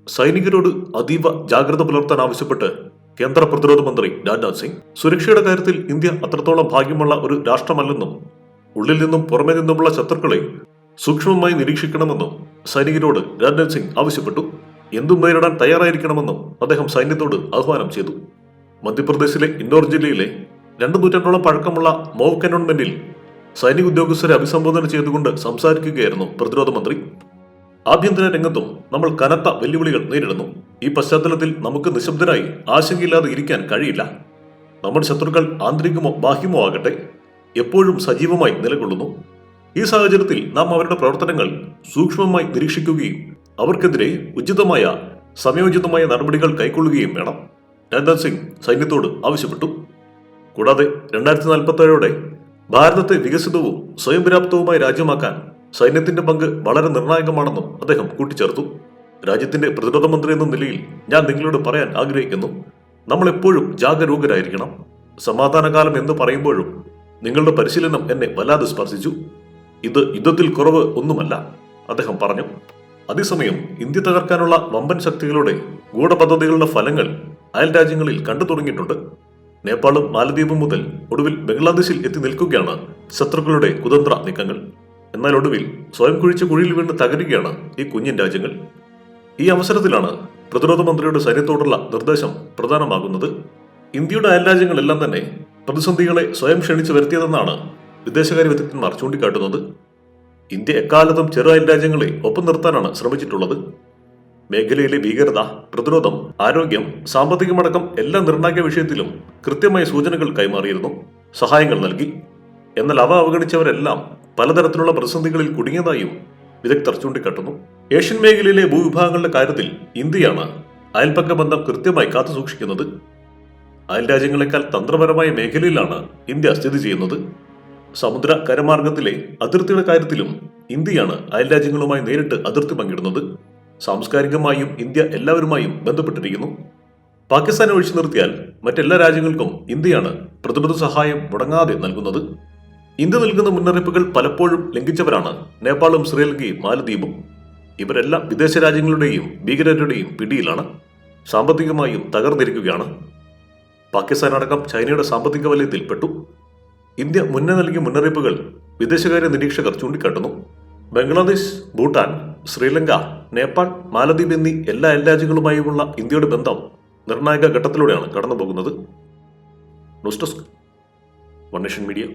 സൈനികരോട് അതീവ ജാഗ്രത പുലർത്താൻ ആവശ്യപ്പെട്ട് കേന്ദ്ര പ്രതിരോധ മന്ത്രി രാജ്നാഥ് സിംഗ് സുരക്ഷയുടെ കാര്യത്തിൽ ഇന്ത്യ അത്രത്തോളം ഭാഗ്യമുള്ള ഒരു രാഷ്ട്രമല്ലെന്നും ഉള്ളിൽ നിന്നും പുറമെ നിന്നുമുള്ള ശത്രുക്കളെ സൂക്ഷ്മമായി നിരീക്ഷിക്കണമെന്നും സൈനികരോട് രാജ്നാഥ് സിംഗ് ആവശ്യപ്പെട്ടു. എന്തും നേരിടാൻ തയ്യാറായിരിക്കണമെന്നും അദ്ദേഹം സൈന്യത്തോട് ആഹ്വാനം ചെയ്തു. മധ്യപ്രദേശിലെ ഇൻഡോർ ജില്ലയിലെ 2 നൂറ്റാണ്ടോളം പഴക്കമുള്ള മോവ് കന്റോൺമെന്റിൽ സൈനിക ഉദ്യോഗസ്ഥരെ അഭിസംബോധന ചെയ്തുകൊണ്ട് സംസാരിക്കുകയായിരുന്നു പ്രതിരോധ മന്ത്രി. ആഭ്യന്തര രംഗത്തും നമ്മൾ കനത്ത വെല്ലുവിളികൾ നേരിടുന്നു. ഈ പശ്ചാത്തലത്തിൽ നമുക്ക് നിശബ്ദരായി ആശങ്കയില്ലാതെ ഇരിക്കാൻ കഴിയില്ല. നമ്മുടെ ശത്രുക്കൾ ആന്തരികമോ ബാഹ്യമോ ആകട്ടെ എപ്പോഴും സജീവമായി നിലകൊള്ളുന്നു. ഈ സാഹചര്യത്തിൽ നാം അവരുടെ പ്രവർത്തനങ്ങൾ സൂക്ഷ്മമായി നിരീക്ഷിക്കുകയും അവർക്കെതിരെ ഉചിതമായ സമയോചിതമായ നടപടികൾ കൈക്കൊള്ളുകയും വേണം, രാജ്നാഥ് സിംഗ് സൈന്യത്തോട് ആവശ്യപ്പെട്ടു. കൂടാതെ 2047 ഭാരതത്തെ വികസിതവും സ്വയം പര്യാപ്തവുമായ രാജ്യമാക്കാൻ സൈന്യത്തിന്റെ പങ്ക് വളരെ നിർണായകമാണെന്നും അദ്ദേഹം കൂട്ടിച്ചേർത്തു. രാജ്യത്തിന്റെ പ്രതിരോധ മന്ത്രി എന്ന നിലയിൽ ഞാൻ നിങ്ങളോട് പറയാൻ ആഗ്രഹിക്കുന്നു, നമ്മൾ എപ്പോഴും ജാഗരൂകരായിരിക്കണം. സമാധാനകാലം എന്ന് പറയുമ്പോഴും നിങ്ങളുടെ പരിശീലനം എന്നെ വല്ലാതെ സ്പർശിച്ചു. ഇത് യുദ്ധത്തിൽ കുറവ് ഒന്നുമല്ല, അദ്ദേഹം പറഞ്ഞു. അതേസമയം ഇന്ത്യ തകർക്കാനുള്ള വമ്പൻ ശക്തികളുടെ ഗൂഢപദ്ധതികളുടെ ഫലങ്ങൾ അയൽ രാജ്യങ്ങളിൽ കണ്ടു തുടങ്ങിയിട്ടുണ്ട്. നേപ്പാളും മാലദ്വീപും മുതൽ ഒടുവിൽ ബംഗ്ലാദേശിൽ എത്തി നിൽക്കുകയാണ് ശത്രുക്കളുടെ കുതന്ത്ര നീക്കങ്ങൾ. എന്നാൽ ഒടുവിൽ സ്വയം കുഴിച്ച കുഴിയിൽ വീണ് തകരുകയാണ് ഈ കുഞ്ഞൻ രാജ്യങ്ങൾ. ഈ അവസരത്തിലാണ് പ്രതിരോധ മന്ത്രിയുടെ സൈന്യത്തോടുള്ള നിർദ്ദേശം പ്രധാനമാകുന്നത്. ഇന്ത്യയുടെ അയൽ രാജ്യങ്ങളെല്ലാം തന്നെ പ്രതിസന്ധികളെ സ്വയം ക്ഷണിച്ചു വരുത്തിയതെന്നാണ് വിദേശകാര്യ വിദഗ്ധന്മാർ ചൂണ്ടിക്കാട്ടുന്നത്. ഇന്ത്യ എക്കാലത്തും ചെറു അയൽ രാജ്യങ്ങളെ ഒപ്പം നിർത്താനാണ് ശ്രമിച്ചിട്ടുള്ളത്. മേഖലയിലെ ഭീകരത, പ്രതിരോധം, ആരോഗ്യം, സാമ്പത്തികമടക്കം എല്ലാ നിർണായക വിഷയത്തിലും കൃത്യമായ സൂചനകൾ കൈമാറിയിരുന്നു, സഹായങ്ങൾ നൽകി. എന്നാൽ അവ അവഗണിച്ചവരെല്ലാം പലതരത്തിലുള്ള പ്രതിസന്ധികളിൽ കുടുങ്ങിയതായും വിദഗ്ധർ ചൂണ്ടിക്കാട്ടുന്നു. ഏഷ്യൻ മേഖലയിലെ ഭൂവിഭാഗങ്ങളുടെ കാര്യത്തിൽ ഇന്ത്യയാണ് അയൽപക്ക ബന്ധം കൃത്യമായി കാത്തുസൂക്ഷിക്കുന്നത്. അയൽ രാജ്യങ്ങളെക്കാൾ തന്ത്രപരമായ മേഖലയിലാണ് ഇന്ത്യ സ്ഥിതി ചെയ്യുന്നത്. സമുദ്ര കരമാർഗത്തിലെ അതിർത്തിയുടെ കാര്യത്തിലും ഇന്ത്യയാണ് അയൽ രാജ്യങ്ങളുമായി നേരിട്ട് അതിർത്തി പങ്കിടുന്നത്. സാംസ്കാരികമായും ഇന്ത്യ എല്ലാവരുമായും ബന്ധപ്പെട്ടിരിക്കുന്നു. പാകിസ്ഥാനെ ഒഴിച്ചു നിർത്തിയാൽ മറ്റെല്ലാ രാജ്യങ്ങൾക്കും ഇന്ത്യയാണ് പ്രതിരോധ സഹായം മുടങ്ങാതെ നൽകുന്നത്. ഇന്ത്യ നൽകുന്ന മുന്നറിയിപ്പുകൾ പലപ്പോഴും ലംഘിച്ചവരാണ് നേപ്പാളും ശ്രീലങ്കയും മാലദ്വീപും. ഇവരെല്ലാം വിദേശ രാജ്യങ്ങളുടെയും ഭീകരരുടെയും പിടിയിലാണ്, സാമ്പത്തികമായും തകർന്നിരിക്കുകയാണ്. പാകിസ്ഥാൻ അടക്കം ചൈനയുടെ സാമ്പത്തിക വലയത്തിൽപ്പെട്ടു. ഇന്ത്യ മുന്നേ നൽകിയ മുന്നറിയിപ്പുകൾ വിദേശകാര്യ നിരീക്ഷകർ ചൂണ്ടിക്കാട്ടുന്നു. ബംഗ്ലാദേശ്, ഭൂട്ടാൻ, ശ്രീലങ്ക, നേപ്പാൾ, മാലദ്വീപ് എന്നീ എല്ലാ രാജ്യങ്ങളുമായുമുള്ള ഇന്ത്യയുടെ ബന്ധം നിർണായക ഘട്ടത്തിലൂടെയാണ് കടന്നുപോകുന്നത്. News desk, one nation media.